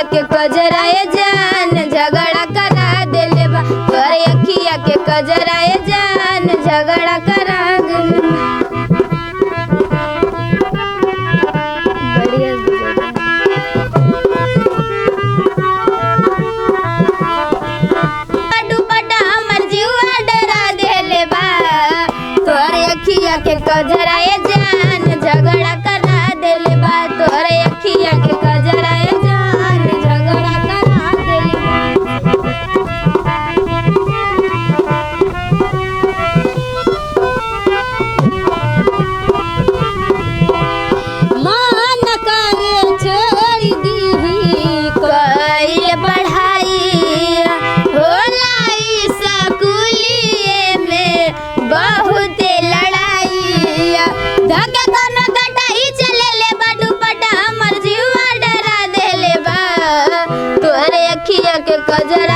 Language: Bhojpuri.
अखिया के कजराए जान झगड़ा करा देले बा तोरे अखिया के कजराए जान झगड़ा करा देले दुपट्टा हमर जीवा डरा देले बा तोरे अखिया के कजराए जान झगड़ा करा देले बा तोरे अखिया के कजराए जान झगड़ा करा देले मन करे छोड़ दीही कइल पढ़ाई होला स्कूलिए में बहुत लड़ाई धके कोनो कटाई चले ले बा दुपट्टा हमर जीवा डरा देले बा तोरे अखिया के कजरा